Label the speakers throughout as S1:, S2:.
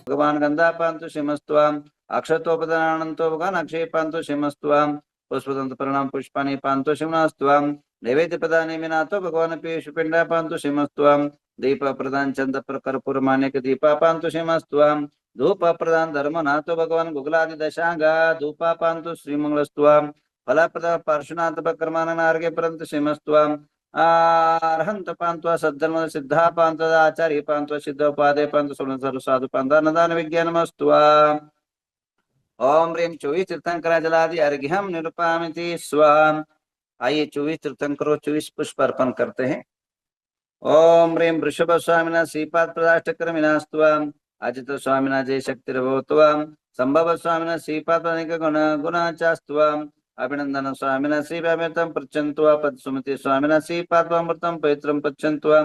S1: भगवान गंधापान्तु शिमस्त्वाम् अक्षतोपदानन्तो भगवान अक्षयपान्तु शिमस्त्वाम् पुष्पदंत प्रणाम पुष्पाणि पान्तु शिमस्त्वाम् नैवेद्य प्रदाने मिनातो भगवान पीयूष पिंडा पान्तु शिमस्त्वाम् दीप प्रदान चंद कर्पूर मानिक दीपा पान्तु शिमस्त्वाम् धूप प्रदान धर्म नातो भगवान गुगलादि दशांगा धूपा पान्तु श्रीमंगलस्त्वाम् फला प्रदान पार्श्वनाथ कर्माननार्घ्य परंतु शिमस्त्वाम् अरहंत पांत्वा सद्धर्म सिद्धा पांत आचार्य पांत्वा सिद्ध उपादे पांत सर्व साधु पांतानदान विज्ञानमस्त्वा ओम ह्रीं 24 तीर्थंकरा जलादि अर्घ्यम निरूपामिति स्वाम। आइए 24 तीर्थंकरों 24 पुष्प अर्पण करते हैं। ओम ह्रीं वृषभ स्वामिना श्रीपाद प्रदाष्टक्रमिनास्त्वाम अजित स्वामिना जय शक्तिर्भवत्वाम संभव स्वामिना श्रीपाद अनेक गुण गुणाचास्त्वाम अभिनंदन स्वामिना श्रीव्यामृतं पृच्छन्त्वा पद्सुमति स्वामिना श्रीपादमृतं पवित्रं पृच्छन्त्वा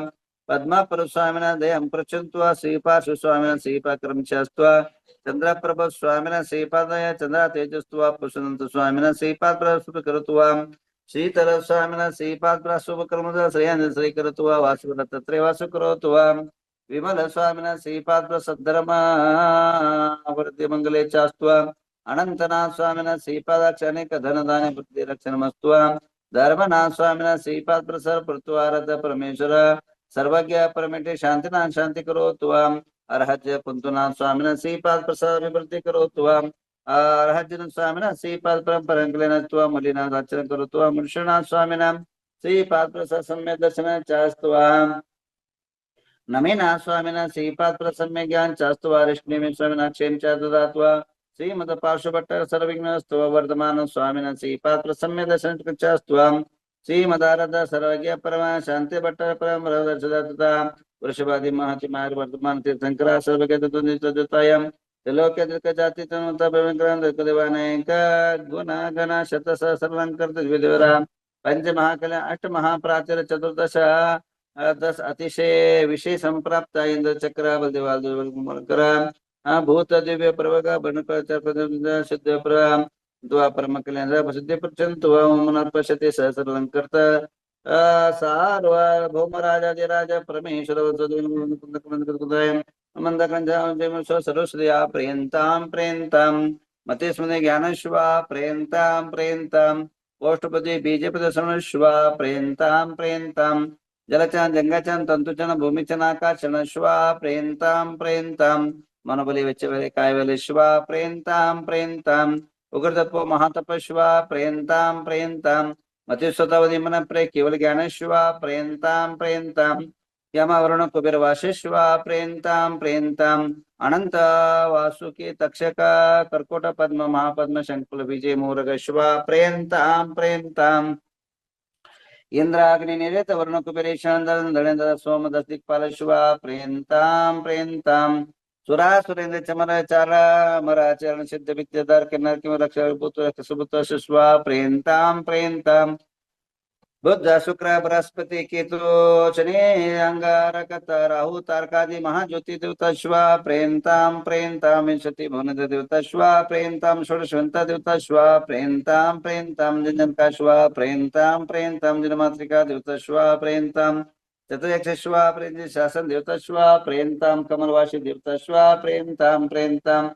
S1: पद्मापर स्वामिना दयं पृच्छन्त्वा श्रीपार्श्व स्वामिना श्रीपाक्रमचास्त्वा चंद्रप्रभ स्वामिना श्रीपादय चंद्र तेजस्त्वा पुष्पदंत स्वामिना श्रीपाद प्रस्तुत करत्वाम श्रीतर स्वामिना श्रीपाद प्रस्तुत कर्मद श्रेयन श्री करत्वा वासुदत्तत्रे वासु करोत्वा विमल स्वामिना श्रीपाद प्रसद्धर्म वृद्धि मंगले चास्त्वा अनंतनाथ स्वामिना श्रीपादाक्ष अनेक धनदान बुद्धि रक्षणमस्त्वा धर्मनाथ स्वामिना श्रीपाद प्रसर पृथ्वारथ परमेश्वर सर्वज्ञ परमेटे शांतिनाथ शांति करोत्वाम अर्हज्य पुंतुनाथ स्वामिना श्रीपाद प्रसर विवृद्धि करोत्वाम अर्हज्य स्वामिना श्रीपाद परंपरंकलेनत्वा मलिनाथ आचरण करोत्वा मुनिषनाथ स्वामिना श्रीपाद प्रसर सम्यक दर्शन चास्त्वाम नमेना स्वामिना श्रीपाद प्रसम्य ज्ञान चास्त्वा ऋष्णि स्वामिना क्षेम च ददात्वा श्रीमद पार्श्वभट्ट सर्वविघ्नस्तव वर्धमान स्वामिना श्रीपाद प्रसम्य दर्शन चास्त्वाम श्रीमदारद सर्वज्ञ परमा शांति भट्ट परम दर्शदत्ता वृषभादि महति मार्ग वर्तमान तीर्थंकरा सर्वज्ञ तत्वनिष्ठतायं त्रिलोक्य दृक जाति तनुता भवंकरं दृकदेवानेक गुण गण शत सहस्रलंकर द्विदेवरा पंच महाकल्या अष्ट महाप्राचर चतुर्दश 10 अतिशय विशेष संप्राप्त इंद्र चक्र बलदेवाल भूत दिव्य प्रवगा बनकर सिद्ध प्रम द्वापर कल्याण प्रसिद्धि प्रचंत मनर्पश्यते सहस्रलंकृत सार्वभौम राजाधिराज परमेश्वर सर्वश्रिया प्रियंताम प्रियंताम मते स्मृति ज्ञानश्वा प्रियंताम प्रियंताम कोष्ठपति बीजपद श्रवणश्वा प्रियंताम प्रियंताम जलचन जंगचन तंतुचन भूमिचन आकाशचन श्वा प्रियंताम प्रियंताम मनोबली वेच्चवेले कायवेले श्वा प्रियंताम प्रियंताम उग्रतपो महातपश्वा प्रियंताम प्रियंताम मतिस्वतावधि मन प्रे केवल ज्ञानश्वा प्रियंताम प्रियंताम यमवरुण कुबेर वाशेश्वा प्रियंताम प्रियंताम अनंत वासुकी तक्षक कर्कोट पद्म महापद्म शंकुल विजय मूर्गश्वा प्रियंताम प्रियंताम इंद्राग्नि निरेत वरुण कुबेरेशन दलेन्द्र सोम दस्तिकपाल शिवा प्रियंताम प्रियंताम सुरा सुरेंद्र चमर चारा मराचरण सिद्ध विद्याधर किन्नर किम रक्षक पुत्र सुपुत्र शिश्वा प्रियंताम प्रियंताम बुद्ध शुक्र बृहस्पति केतु शनि अंगारक राहु तारकादि महाज्योति देवता शिवा प्रियंताम प्रियंताम विंशति भुवन देवता शिवा प्रियंताम षोडशवंत देवता शिवा प्रियंताम प्रियंताम जनका शिवा प्रियंताम प्रियंताम जनमात्रिका देवता शिवा प्रियंताम चतुर्यक्षश्वा प्रियंति शासन देवता शिवा प्रियंताम कमलवासी देवता शिवा प्रियंताम प्रियंताम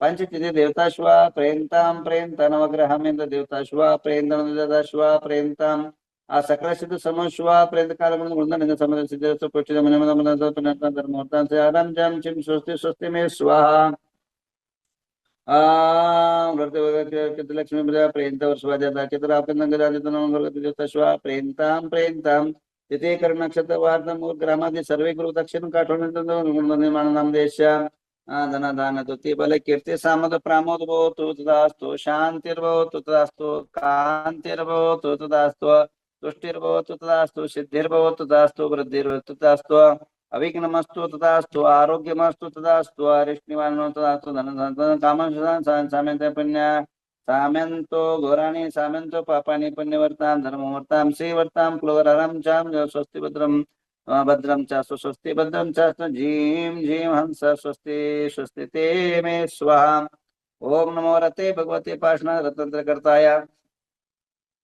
S1: पंचतिथि देवता शिवा प्रियंताम प्रियंता नवग्रहमेंद्र देवता शिवा प्रियंतम देवता शिवा प्रियंताम आ सकल सिद्ध समो शिवा प्रियंत काल वृंदन समझ सिद्ध पुष्टि मन मन मन पुनर्ता धर्मोत्तान से आराम जम चिम स्वस्ति स्वस्ति में स्वाहा लक्ष्मी प्रजा प्रियंत वर्षवा जाता चित्रा देवता शिवा प्रियंताम प्रियंताम तिथे कर्ण नक्षत्र वार्तम ग्रामादि सर्वे गुरु दक्षिण काठोण निर्माण नाम देश धन दान तुति बल कीर्ति सामद प्रामोद भवतु तदास्तु शांतिर्भवतु तदास्तु कांतिर्भवतु तदास्तु तुष्टिर्भवतु तदास्तु सिद्धिर्भवतु तदास्तु वृद्धिर्भवतु तदास्तु अविघ्नमस्तु तदास्तु आरोग्यमस्तु तदास्तु अरिष्टनिवारणो तदास्तु धन कामं साम्यन्ते पुण्य साम्यंतो घोराणि साम्यंतो पापानि पुण्यवर्तां धर्मवर्तां श्रीवर्तां क्लोररं चाम स्वस्ति भद्रं भद्रं च स्वस्ति भद्रं च जीं जीं हंस स्वस्ति स्वस्ति ते मे स्वाहा। ओम नमो रते भगवते पाषाण रत्नत्रकर्ताय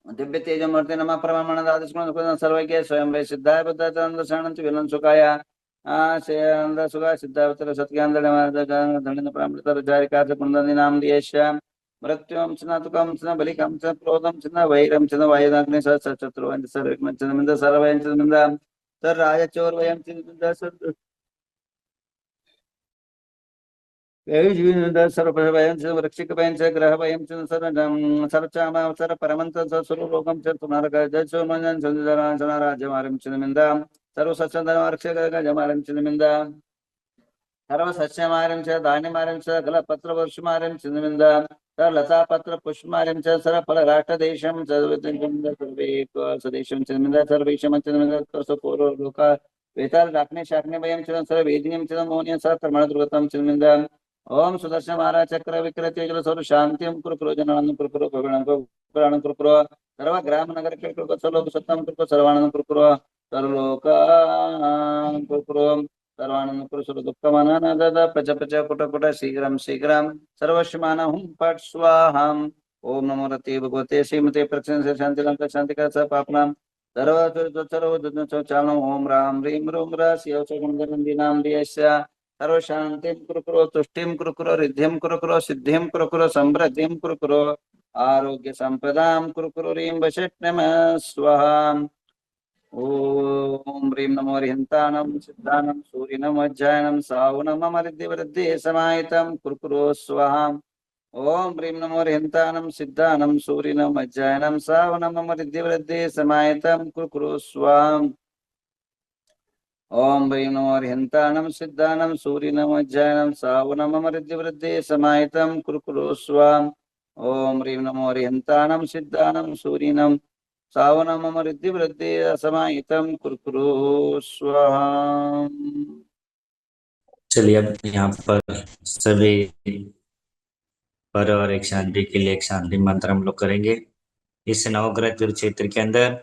S1: दिव्य तेजमूर्ति नमः परमानंद आदिस्मरण सर्वज्ञ स्वयं वे सिद्धाय बुद्धाय तंद्रसानंत विलन सुखाय आशयानंद सुगा सिद्धावतर सत्यानंद धनिन प्रामृतर जारिका पुनंदि नाम दियश्याम मृत्युम स्नातुकम स्न बलिकम च क्रोधम स्न वैरम च वायुदाग्नि सशत्रुवं सर्वं च मिंद सर्वं च मिंद तर राजचोर वयं च मिंद सर्वभयं च वृक्षिकभयं च ग्रहभयं च सरचाम सर परमंत स्वरूपम च पुनर्ग जसो मनन संजरा राज्यमारं च मिंद सर्व सचंदन रक्षक गजमारं च मिंद सर्व सस्यमारं च धान्यमारं च गलपत्रवर्षमारं च मिंद तर लतापत्र पुष्पमारं च सर फलराष्ट्रदेशं सर्वे स्वदेशं च मिंद सर्वेशं च मिंद सपोरो लोका वेताल राखने शाखने भयं च सर वेदिनीं च मोनियं सर कर्मणद्रुतम च मिंद ओम सुदर्शन महाराज चक्र विक्रय तेजल सर्व शांति कुरु जनानंद कुरु पुराण कुरु सर्व ग्राम नगर के कुरु सर्व सत्तम कुरु सर्वानंद कुरु सर्वलोक कुरु सर्वानंद कुरु सर्व दुःखमानंद प्रच प्रच कुट कुट शीघ्रं शीघ्रं सर्वस्यमान हुम पट स्वाहाम ओम नमो रते भगवते श्रीमते प्रसन्न से शांति लंका शांति का सब पापनाम सर्व चारणम ओम राम ह्रीं रूम र शिव चंदी नाम दियस्य सर्व शांतिं कुरु कुरु तुष्टिं कुरु कुरु रिद्धिं कुरु कुरु सिद्धिं कुरु कुरु समृद्धिं कुरु कुरु आरोग्य संपदां कुरु कुरु ह्रीं वशट्नमः स्वाहा ओम ह्रीं नमो हरिहन्तानं सिद्धानं सूर्यनं वज्रायनं सावनं अमृद्धिवृद्धि समाहितं कुरु कुरु स्वाहा ओम ह्रीं नमो हरिहन्तानं सिद्धानं सूर्यनं वज्रायनं सावनं अमृद्धिवृद्धि समाहितं कुरु कुरु स्वाहा ओम ह्रीं नमो हरिहन्तानं सिद्धानं सूर्यनं वज्रायनं सावनं अमृद्धिवृद्धि समाहितं कुरु कुरु स्वाहा ओम ह्रीं नमो हरिहन्तानं सिद्धानं सूर्यनं सावनं अमृद्धिवृद्धि समाहितं कुरु कुरु स्वाहा।
S2: चलिए अब यहाँ पर सभी पर और एक शांति के लिए एक शांति मंत्र हम लोग करेंगे। इस नवग्रह तीर्थ क्षेत्र के अंदर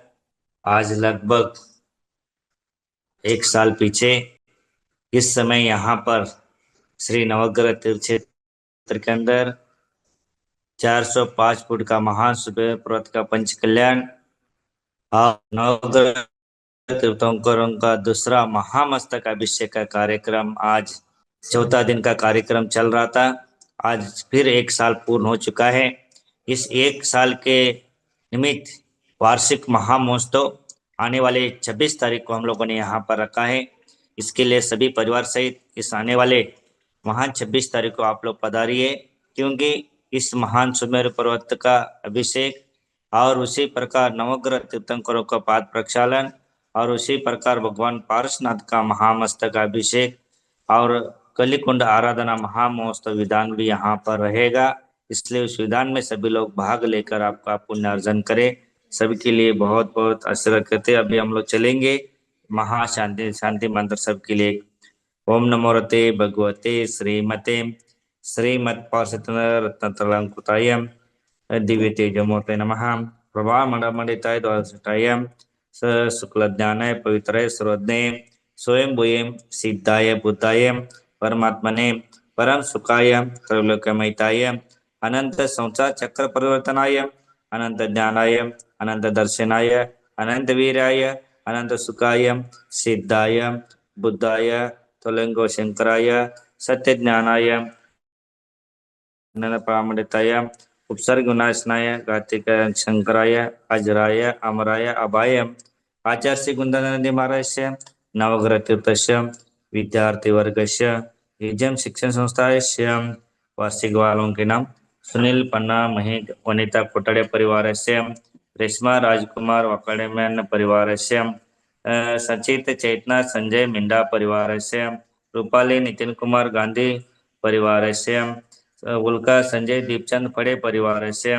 S2: आज लगभग एक साल पीछे इस समय यहाँ पर श्री नवग्रह तीर्थ क्षेत्र के अंदर 405 फुट का महान सुबह पर्वत का पंच कल्याण और नवग्रह तीर्थंकरों का दूसरा महामस्तक अभिषेक का कार्यक्रम आज चौथा दिन का कार्यक्रम चल रहा था। आज फिर एक साल पूर्ण हो चुका है। इस एक साल के निमित्त वार्षिक महामहोत्सव आने वाले 26 तारीख को हम लोगों ने यहाँ पर रखा है। इसके लिए सभी परिवार सहित इस आने वाले महान 26 तारीख को आप लोग पधारिए, क्योंकि इस महान सुमेरु पर्वत का अभिषेक और उसी प्रकार नवग्रह तीर्थंकरों का पाद प्रक्षालन और उसी प्रकार भगवान पारसनाथ का महामस्तक अभिषेक और कलिकुंड आराधना महामहोत्सव विधान भी यहाँ पर रहेगा। इसलिए उस विधान में सभी लोग भाग लेकर आपका पुण्य अर्जन करें। सभी के लिए बहुत बहुत आशीर्वाद करते। अभी हम लोग चलेंगे महाशांति शांति मंत्र सबके लिए। ओम नमो रते भगवते श्रीमते श्रीमत्पार्षदरत्नत्रलंकृताय दिव्य तेजोमूर्ते नमः। प्रभा मंडमंडिताय द्वादशाय शुक्लज्ञानाय पवित्राय सर्वज्ञे स्वयं भूयें सिद्धाय बुद्धाय परमात्मने परम सुखाय त्रैलोक्यमयिताय अनंत संसार चक्र परिवर्तनाय अनंत ज्ञानाय अनंत दर्शनाय अनंत वीराय अनंत सुखाय सिद्धाय बुद्धाय तुलंगो शंकराय सत्य ज्ञानाय अनंत प्रामणिताय उपसर्ग विनाशनाय कार्तिक शंकराय अजराय अमराय अभाय आचार्य श्री गुंदानंदी महाराज नवग्रह तीर्थस्य विद्यार्थी वर्गस्य विजयम शिक्षण संस्थास्य वार्षिक वालों के नाम सुनील पन्ना महेश वनिता कोटड़े परिवार से रेशमा राजकुमार वाकड़ेमैन परिवार से सचित चेतना संजय मिंडा परिवार से रूपाली नितिन कुमार गांधी परिवार से उल्का संजय दीपचंद फड़े परिवार से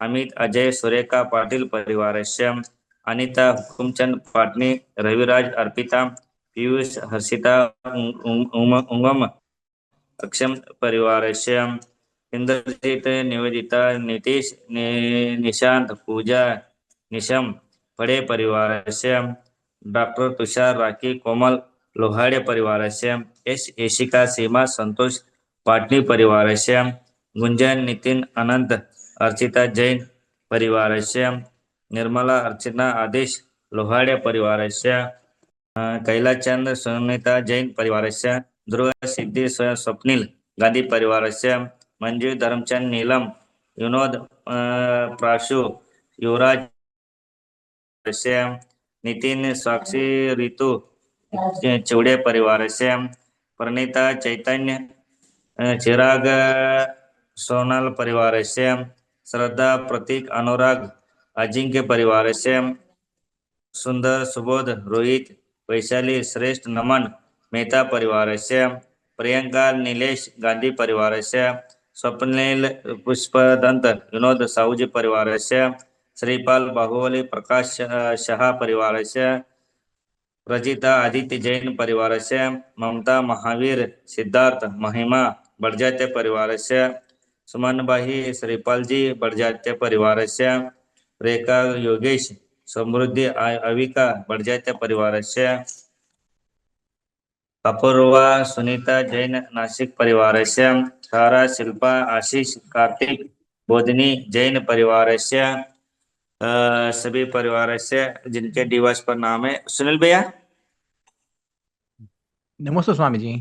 S2: अमित अजय सुरेखा पाटिल परिवार से अनिता हुकुमचंद पाटनी रविराज अर्पिता पीयूष हर्षिता उंगम अक्षम परिवार से इंद्रजीत निवेदिता नीतीश निशांत पूजा निशम फड़े परिवार से डॉक्टर तुषार राखी कोमल लोहाड़े परिवार से एस एशिका सीमा संतोष पाटनी परिवार से गुंजन नितिन अनंत अर्चिता जैन परिवार से निर्मला अर्चना आदेश लोहाड़े परिवार से कैलाचंद सुनीता जैन परिवारस्य, ध्रुव सिद्धि स्वप्निल गांधी परिवारस्य, मंजू धर्मचंद नीलम विनोद प्राशु युवराज परिवारस्य, नितिन साक्षी ऋतु चौड़े परिवारस्य, प्रणीता चैतन्य चिराग सोनल परिवारस्य, श्रद्धा प्रतीक अनुराग अजिंक्य परिवारस्य, सुंदर सुबोध रोहित वैशाली श्रेष्ठ नमन मेहता परिवारस्य, प्रियंका नीलेश गांधी परिवारस्य, स्वप्निल पुष्पदंत विनोद साहूजी परिवारस्य, श्रीपाल बाहुबली प्रकाश शाह परिवारस्य, प्रजिता आदित्य जैन परिवारस्य, ममता महावीर सिद्धार्थ महिमा बड़जात्य परिवारस्य, सुमनबाई श्रीपालजी बड़जात्य परिवारस्य, रेखा योगेश समृद्धि अविका बड़जात्य परिवारस्य, अपूर्वा सुनीता जैन नासिक परिवारस्य, सारा शिल्पा आशीष कार्तिक बोधनी जैन परिवारस्य, सभी परिवारस्य जिनके दिवस पर नाम है। सुनील भैया
S3: नमस्ते स्वामी जी।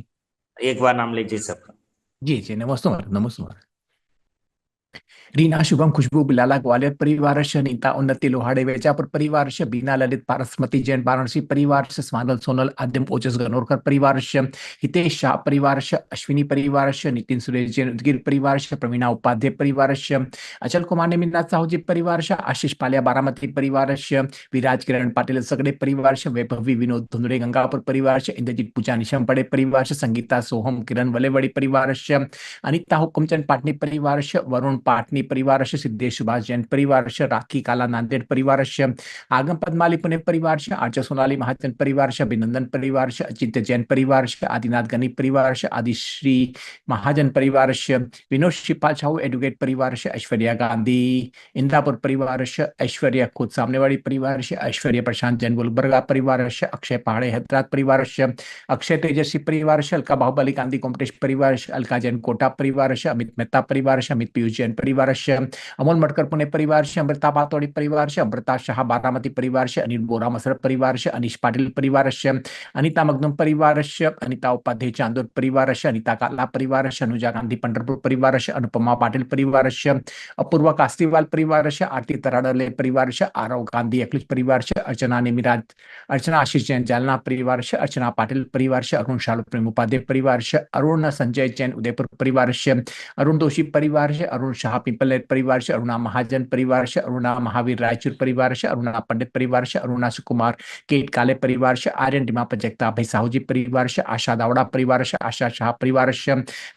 S2: एक बार नाम लीजिए सबका।
S3: जी जी, नमस्ते नमस्ते। रीना शुभम खुशबू बिलाला ग्वालियर परिवार नीता उन्नति लोहाड़े वेजापुर परिवार बीना ललित पारसमती जैन वाराणसी परिवार स्वानल सोनल आद्यम ओजस गनोरकर परिवार हितेश शाह परिवार अश्विनी परिवार नितिन सुरेश जैन उदगिर परिवार प्रवीणा उपाध्याय परिवार अचल कुमार नेमिनाथ साहूजी परिवार आशीष पालिया बारामती परिवार विराज किरण पाटिल सगड़े परिवार वैभवी विनोद धुंधुरे गंगापुर परिवार इंद्रजीत पूजा निशम पड़े परिवार संगीता सोहम किरण वलेवड़ी परिवार अनिता हुकुमचंद पाटनी परिवार वरुण पाटनी परिवार सिद्धेश सुभाष जैन परिवार राखी काला नांदेड़ परिवार आगम पद्माली पुणे परिवार आर्च सोनाली महाजन परिवार अभिनंदन परिवार अचिंत्य जैन परिवार आदिनाथ गनी परिवार आदिश्री महाजन परिवार विनोद शिपाल साहू एडवोकेट परिवार ऐश्वर्या गांधी इंद्रापुर परिवार ऐश्वर्या खुद सामनेवाड़ी परिवार ऐश्वर्या प्रशांत जैन गुलबर्गा परिवार अक्षय पहाड़े हैदराबाद परिवार अक्षय तेजस्वी परिवार अलका बाहुबली गांधी कोमटेश परिवार अलका जैन कोटा परिवार अमित मेहता परिवार अमित पीयूष जैन परिवार अमोल मटकर पुणे परिवार अमृता पातोड़ी परिवार अमृता शाह बारामती परिवार अनिल बोरा मसर परिवार अनिश पाटिल परिवार अनिता मगदुम परिवार अनिता उपाध्याय चांदोर परिवार अनिता काला परिवार अनुजा गांधी पंढरपुर परिवार अनुपमा पाटिल परिवार अपूर्वा कास्तीवाल परिवार आरती तराडले परिवार आरव गांधी अखिलेश परिवार अर्चना नेमिराज अर्चना आशीष जैन जालना परिवार अर्चना पाटिल परिवार अरुण शालू प्रेम उपाध्याय परिवार अरुण संजय जैन उदयपुर परिवार अरुण दोषी परिवार अरुण शाह पिंपल परिवार अरुणा महाजन परिवार अरुणा महावीर रायचूर परिवार अरुणा पंडित परिवार अरुणा सुकुमार केट काले परिवार आर्यन डिमा जगता भाई साहूजी परिवार आशा दावड़ा परिवार आशा शाह परिवार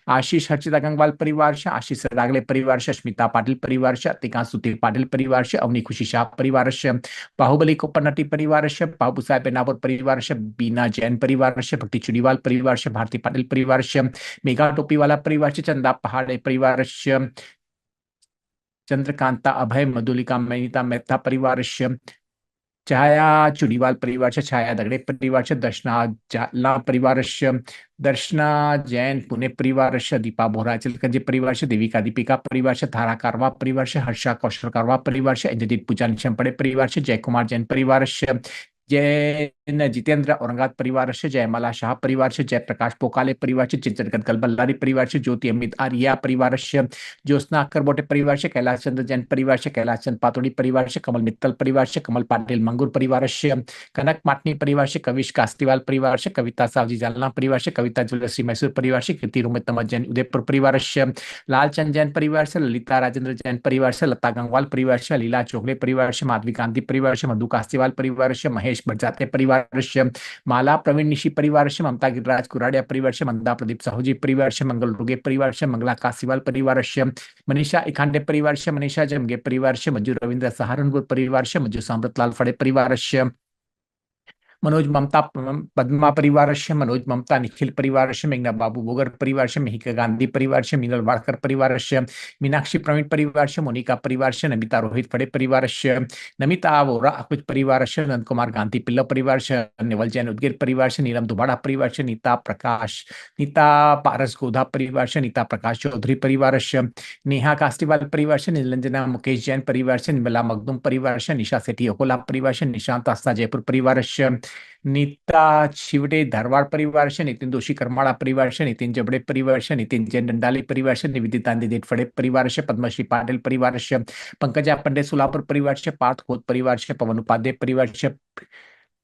S3: आशीष हर्षिता गंगवाल परिवार आशीष रागले परिवार स्मिता पाटिल परिवार अतिका सुधीर पाटिल परिवार अवनी खुशी शाह परिवार बाहुबली कोपनटी परिवार बाबू साहेब बेनापुर परिवार बीना जैन परिवार भक्ति चुड़ीवाल परिवार भारती पाटिल परिवार मेघा टोपीवाला परिवार चंदा पहाड़े परिवार चंद्रकांता अभय मधुलिका मैनिता मेहता परिवार छाया चुड़ीवाल परिवार छाया दगड़े परिवार दर्शना जाला परिवार दर्शना जैन पुणे परिवार दीपा बोहराचल कंजे परिवार देविका दीपिका परिवार धारा कारवा परिवार हर्षा कौशल कारवा परिवार इंद्रजीत पूजा निशम पड़े परिवार जय कुमार जैन परिवार जैन जितेंद्र औरंगाबाद परिवार जयमाला शाह परिवार जयप्रकाश पोकाले परिवार चिंतन गदगल बल्लारी परिवार ज्योति अमित आर्या परिवार ज्योत्सना अक्करबोटे परिवार कैलाश चंद्र जैन परिवार कैलाश चंद पातोड़ी परिवार कमल मित्तल परिवार कमल पाटिल मंगूर परिवार कनक माटनी परिवार कविश कास्तीवाल परिवार कविता सावजी जालना परिवार कविता ज्वेलर्सी मैसूर परिवार कीर्ति रोमित जैन उदयपुर परिवार लालचंद जैन परिवार ललिता राजेंद्र जैन परिवार लता गंगवाल परिवार लीला चोगले परिवार माधवी गांधी परिवार मधु कास्तीवाल परिवार महेश बड़जाते परिवार माला प्रवीण निशी परिवार ममता गिरिराज कुराड़िया परिवार मंदा प्रदीप साहूजी परिवार मंगल रुगे परिवार मंगला कासीवाल परिवार मनीषा इखांडे परिवार मनीषा जमगे परिवार मंजू रविंद्र सहारनपुर परिवार मंजू सामृतलाल फड़े परिवार मनोज ममता पद्मा परिवार मनोज ममता निखिल परिवार मेघना बाबू बोगर परिवार मिहिका गांधी परिवार मीनल वाड़कर परिवार मीनाक्षी प्रवीण परिवार मोनिका परिवार नमिता रोहित फड़े परिवार नमिता वोरा अकुच परिवार नंद कुमार गांधी पिल्ल परिवार नेवल जैन उदगिर परिवार नीलम दुबाड़ा परिवार नीता प्रकाश नीता पारस गोधा परिवार नीता प्रकाश चौधरी परिवार नेहा कास्तीवाल परिवार नीलंजना मुकेश जैन परिवार निर्मला मखदूम परिवार निशा सेठी अकोला परिवार निशांत आस्था जयपुर परिवार नीता छिवटे धारवाड़ परिवार से, नितिन दोषी करमाड़ा परिवार से, नितिन जबड़े परिवार से, नितिन जैन डंडाली परिवार से, निवेदिता देटफड़े परिवार से, पद्मश्री पाटिल परिवार से, पंकजा पंडे सोलापुर परिवार से, पार्थ खोत परिवार से, पवन उपाध्याय परिवार से,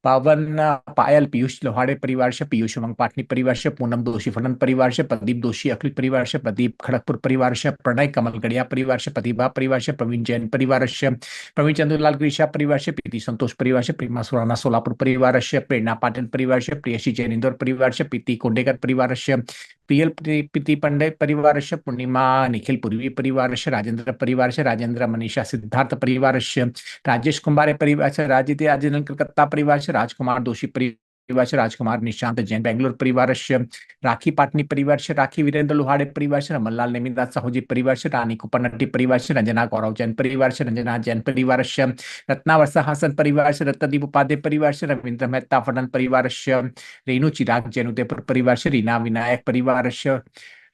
S3: पावन पायल पीयूष लोहाड़े परिवार से, पीयूष उमंग पाटनी परिवार से, पूनम दोषी फलन परिवार से, प्रदीप दोषी अखिल परिवार से, प्रदीप खड़गपुर परिवार से, प्रणय कमल गड़िया परिवार से, प्रतिभा परिवार से, प्रवीण जैन परिवार से, प्रवीण चंद्रलाल ग्रीशा परिवार से, प्रीति संतोष परिवार से, प्रेमा सुराना सोलापुर परिवार से, प्रेरणा पाटिल परिवार से, प्रियशी जैन इंदौर परिवार से, प्रीति कोंडेकर परिवार से, प्रियल प्रीति पंडे परिवार से, पूर्णिमा निखिल पूर्वी परिवार से, राजेंद्र परिवार से, राजेंद्र मनीषा सिद्धार्थ परिवार से, राजेश कुमार परिवार से, राजित राजेंद्र कलकत्ता परिवार से, राजकुमार दोषी परिवार से, राजकुमार निशांत जैन बेंगलोर परिवार से, राखी पाटनी परिवार से, राखी वीरेंद्र लोहाड़े परिवार से, रमनलाल नेमिदास साहूजी परिवार से, रानी कुपनट्टी परिवार से, रंजना गौरव जैन परिवार से, रंजना जैन परिवार से, रत्ना वर्षा हासन परिवार से, रत्नदीप उपाध्याय परिवार से, रविंद्र मेहता फडन परिवार से, रेणु चिराग जैन उदयपुर परिवार से, रीना विनायक परिवार से,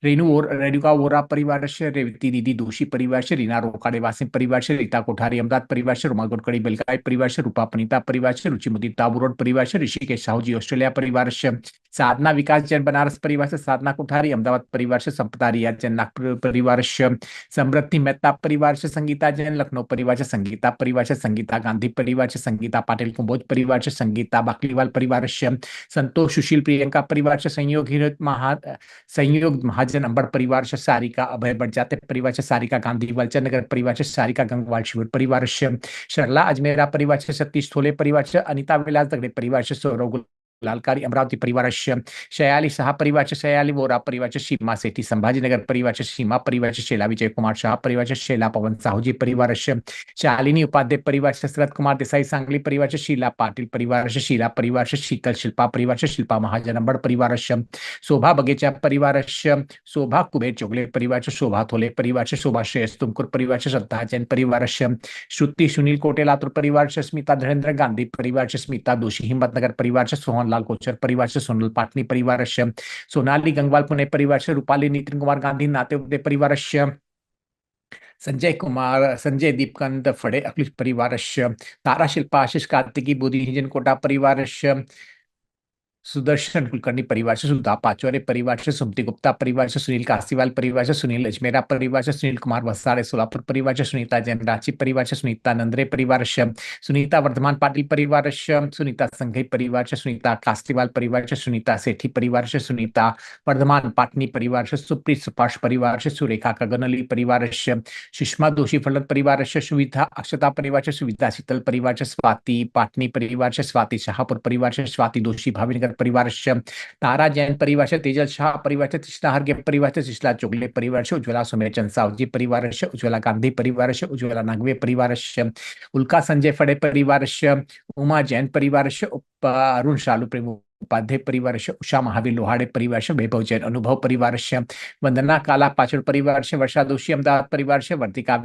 S3: रेणुका वोरा परिवार से, रेवती दीदी दोषी परिवार से, रीना रोकाड़े वासी परिवार से, रीता कोठारी अहमदाबाद परिवार से, रुमा गोडकड़ी बेलगाई परिवार से, रूपा पनीता परिवार से, रुचिमुदी ताबूरोड परिवार से, ऋषिकेश साहूजी ऑस्ट्रेलिया परिवार से, साधना विकास जैन बनारस परिवार से, साधना कोठारी अहमदाबाद परिवार से, संपदा रिया जैन नागपुर परिवार से, समृद्धि मेहता परिवार से, संगीता जैन लखनऊ परिवार से, संगीता परिवार से, संगीता गांधी परिवार से, संगीता पाटिल कुंभोज परिवार से, संगीता बाकलीवाल परिवार से, संतोष सुशील प्रियंका परिवार से, संयोग महाजन अंबड़ परिवार से, सारिका अभय बड़जाते परिवार से, सारिका गांधी वलचन नगर परिवार से, सारिका गंगवाल शिविर परिवार से, शरला अजमेरा परिवार से, सतीश थोले परिवार से, अनिता विलास दगड़े परिवार से, सौरव लालकारी अमरावती परिवार से, शयाली शाह परिवार से, शयाली वोरा परिवार से, सीमा सेठी संभाजीनगर परिवार से, सीमा परिवार से, शैला विजय कुमार शाह परिवार से, शैला पवन साहूजी परिवार से, शालिनी उपाध्याय परिवार से, शरद कुमार देसाई सांगली परिवार से, शीला पाटिल परिवार से, शीला परिवार से, शीतल शिल्पा परिवार से, शिल्पा महाजन अंबड़ परिवार से, शोभा बगीचा परिवार से, शोभा कुबेर चोगले परिवार से, शोभा थोले परिवार से, शोभा श्रेष्ठ तुमकुर परिवार से, श्रद्धा जैन परिवार से, श्रुति सुनील कोटे लातुर परिवार से, स्मिता धीरेन्द्र गांधी परिवार से, स्मिता दोषी हिम्मतनगर परिवार से, सोहन लाल कोचर परिवार से, सोनल पाटनी परिवार से, सोनाली गंगवाल पुणे परिवार से, रूपाली नितिन कुमार गांधी नाते परिवार से, संजय कुमार संजय दीपकंद फड़े अखिल परिवार से, तारा शिल्पा आशीष कार्तिकी बोधि हिंजन कोटा परिवार से, सुदर्शन कुलकर्णी परिवार से, सुधा पाचौरे परिवार से, सुमति गुप्ता परिवार से, सुनील कासीवाल परिवार से, सुनील अजमेरा परिवार से, सुनील कुमार वसाड़े सोलापुर परिवार से, सुनीता जैन रांची परिवार से, सुनीता नंदरे परिवार से, सुनीता वर्धमान पाटिल परिवार से, सुनीता संघई परिवार से, सुनीता कास्तीवाल परिवार से, सुनीता सेठी परिवार से, सुनीता वर्धमान पाटनी परिवार से, सुप्रीत सुपाश परिवार से, सुरेखा कगनली परिवार से, सुषमा दोषी फलन परिवार से, सुविधा अक्षता परिवार से, सुविधा शीतल परिवार से, स्वाति पाटनी परिवार से, स्वाति शाहपुर परिवार से, स्वाति दोषी भावीनगर परिवार से, तारा जैन परिवार से, तेजल शाह परिवार से, कृष्णा हरगे परिवार से, शिशला चोगले परिवार से, उज्ज्वला सुमेरचंद साहूजी परिवार से, उज्ज्वला गांधी परिवार से, उज्ज्वला नागवे परिवार से, उल्का संजय फड़े परिवार से, उमा जैन परिवार से, अरुण शालू प्रेम उपाध्याय परिवार से, उषा महावीर लोहाड़े परिवार से, वैभव जैन अनुभव परिवार से, वंदना काला पाचड़ परिवार से, वर्षा दोषी अहमदाबाद परिवार से, वर्तिका